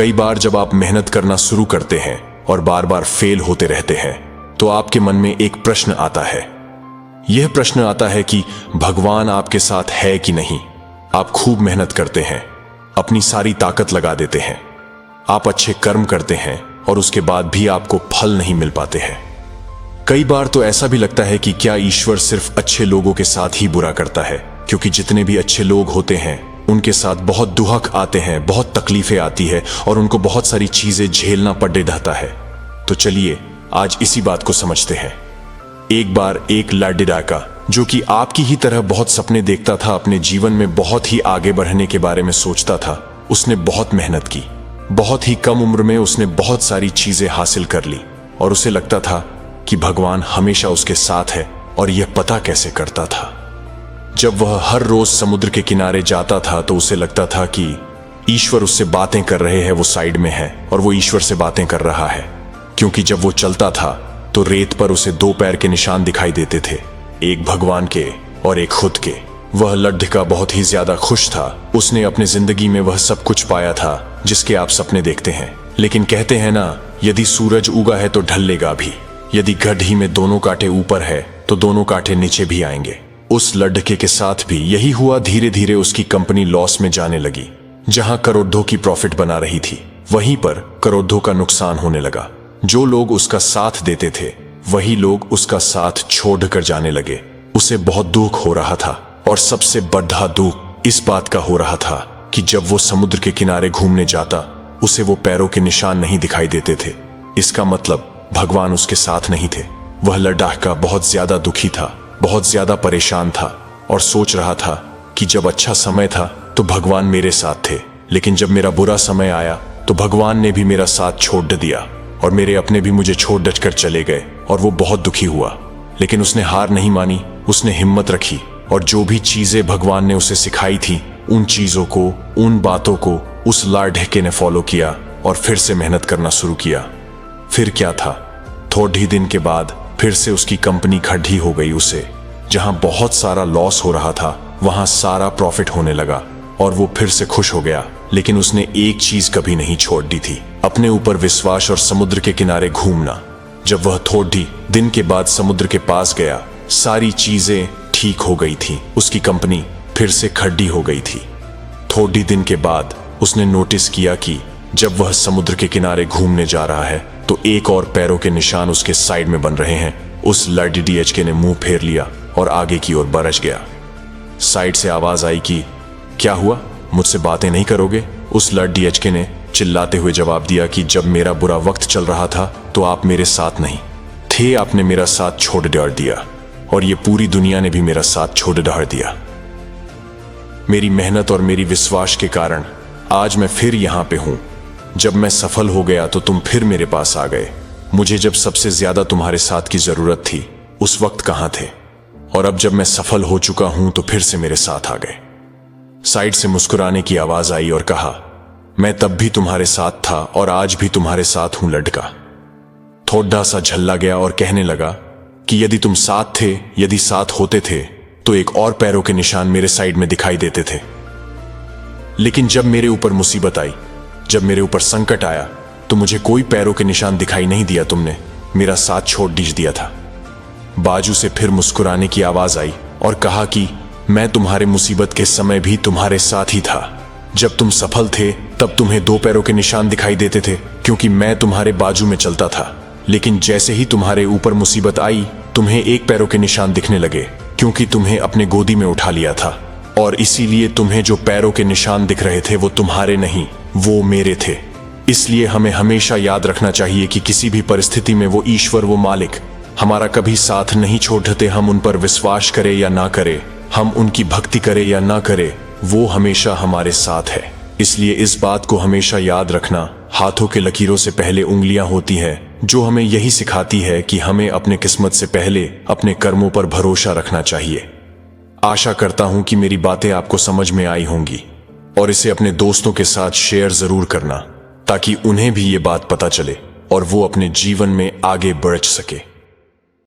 कई बार जब आप मेहनत करना शुरू करते हैं और बार बार फेल होते रहते हैं तो आपके मन में एक प्रश्न आता है। यह प्रश्न आता है कि भगवान आपके साथ है कि नहीं। आप खूब मेहनत करते हैं, अपनी सारी ताकत लगा देते हैं, आप अच्छे कर्म करते हैं और उसके बाद भी आपको फल नहीं मिल पाते हैं। कई बार तो ऐसा भी लगता है कि क्या ईश्वर सिर्फ अच्छे लोगों के साथ ही बुरा करता है, क्योंकि जितने भी अच्छे लोग होते हैं उनके साथ बहुत दुख आते हैं, बहुत तकलीफें आती है और उनको बहुत सारी चीजें झेलना पड़ रहता है। तो चलिए आज इसी बात को समझते हैं। एक बार एक लाडीडाका जो कि आपकी ही तरह बहुत सपने देखता था, अपने जीवन में बहुत ही आगे बढ़ने के बारे में सोचता था। उसने बहुत मेहनत की, बहुत ही कम उम्र में उसने बहुत सारी चीजें हासिल कर ली और उसे लगता था कि भगवान हमेशा उसके साथ है। और यह पता कैसे करता था? जब वह हर रोज समुद्र के किनारे जाता था तो उसे लगता था कि ईश्वर उससे बातें कर रहे हैं, वो साइड में है और वो ईश्वर से बातें कर रहा है। क्योंकि जब वो चलता था तो रेत पर उसे 2 पैर के निशान दिखाई देते थे, एक भगवान के और एक खुद के। वह लड्ढका बहुत ही ज्यादा खुश था। उसने अपने जिंदगी में वह सब कुछ पाया था जिसके आप सपने देखते हैं। लेकिन कहते हैं ना, यदि सूरज उगा है तो ढलेगा भी, यदि गड्ढी में दोनों कांटे ऊपर है तो दोनों कांटे नीचे भी आएंगे। उस लड़के के साथ भी यही हुआ। धीरे धीरे उसकी कंपनी लॉस में जाने लगी। जहां करोड़ों की प्रॉफिट बना रही थी वहीं पर करोड़ों का नुकसान होने लगा। जो लोग उसका साथ देते थे वही लोग उसका साथ छोड़कर जाने लगे। उसे बहुत दुख हो रहा था और सबसे बड़ा दुख इस बात का हो रहा था कि जब वो समुद्र के किनारे घूमने जाता उसे वो पैरों के निशान नहीं दिखाई देते थे। इसका मतलब भगवान उसके साथ नहीं थे। वह लड़का बहुत ज्यादा दुखी था, बहुत ज्यादा परेशान था और सोच रहा था कि जब अच्छा समय था तो भगवान मेरे साथ थे, लेकिन जब मेरा बुरा समय आया तो भगवान ने भी मेरा साथ छोड़ दिया और मेरे अपने भी मुझे छोड़ कर चले गए। और वो बहुत दुखी हुआ, लेकिन उसने हार नहीं मानी। उसने हिम्मत रखी और जो भी चीजें भगवान ने उसे सिखाई थी उन चीजों को, उन बातों को उस लड़के ने फॉलो किया और फिर से मेहनत करना शुरू किया। फिर क्या था, थोड़े ही दिन के बाद फिर से उसकी कंपनी खड़ी हो गई। उसे जहां बहुत सारा लॉस हो रहा था वहां सारा प्रॉफिट होने लगा और वो फिर से खुश हो गया। लेकिन उसने एक चीज कभी नहीं छोड़ दी थी, अपने ऊपर विश्वास और समुद्र के किनारे घूमना। जब वह थोड़े दिन के बाद समुद्र के पास गया, सारी चीजें ठीक हो गई थी। उसकी कंपनी फिर से खड़ी हो गई थी। थोड़े दिन के बाद उसने नोटिस किया कि जब वह समुद्र के किनारे घूमने जा रहा है तो एक और पैरों के निशान उसके साइड में बन रहे हैं। उस लड़के ने मुंह फेर लिया और आगे की ओर बढ़ गया। साइड से आवाज आई कि क्या हुआ, मुझसे बातें नहीं करोगे? उस लड़के ने चिल्लाते हुए जवाब दिया कि जब मेरा बुरा वक्त चल रहा था तो आप मेरे साथ नहीं थे, आपने मेरा साथ छोड़ दिया और ये पूरी दुनिया ने भी मेरा साथ छोड़ दिया। मेरी मेहनत और मेरी विश्वास के कारण आज मैं फिर यहां पे हूं। जब मैं सफल हो गया तो तुम फिर मेरे पास आ गए। मुझे जब सबसे ज्यादा तुम्हारे साथ की जरूरत थी उस वक्त कहां थे? और अब जब मैं सफल हो चुका हूं तो फिर से मेरे साथ आ गए। साइड से मुस्कुराने की आवाज आई और कहा, मैं तब भी तुम्हारे साथ था और आज भी तुम्हारे साथ हूं लड़का। थोड़ा सा झल्ला गया और कहने लगा कि यदि तुम साथ थे, यदि साथ होते थे तो एक और पैरों के निशान मेरे साइड में दिखाई देते थे। लेकिन जब मेरे ऊपर मुसीबत आई, जब मेरे ऊपर संकट आया तो मुझे कोई पैरों के निशान दिखाई नहीं दिया। तुमने मेरा साथ छोड़ दिया था। बाजू से फिर मुस्कुराने की आवाज आई और कहा कि मैं तुम्हारे मुसीबत के समय भी तुम्हारे साथ ही था। जब तुम सफल थे तब तुम्हें 2 पैरों के निशान दिखाई देते थे क्योंकि मैं तुम्हारे बाजू में चलता था। लेकिन जैसे ही तुम्हारे ऊपर मुसीबत आई तुम्हें 1 पैरों के निशान दिखने लगे क्योंकि तुम्हें अपने गोदी में उठा लिया था। और इसीलिए तुम्हें जो पैरों के निशान दिख रहे थे वो तुम्हारे नहीं, वो मेरे थे। इसलिए हमें हमेशा याद रखना चाहिए कि किसी भी परिस्थिति में वो ईश्वर, वो मालिक हमारा कभी साथ नहीं छोड़ते। हम उन पर विश्वास करें या ना करें, हम उनकी भक्ति करें या ना करें, वो हमेशा हमारे साथ है। इसलिए इस बात को हमेशा याद रखना। हाथों के लकीरों से पहले उंगलियां होती हैं, जो हमें यही सिखाती है कि हमें अपने किस्मत से पहले अपने कर्मों पर भरोसा रखना चाहिए। आशा करता हूं कि मेरी बातें आपको समझ में आई होंगी और इसे अपने दोस्तों के साथ शेयर जरूर करना ताकि उन्हें भी ये बात पता चले और वो अपने जीवन में आगे बढ़ सके।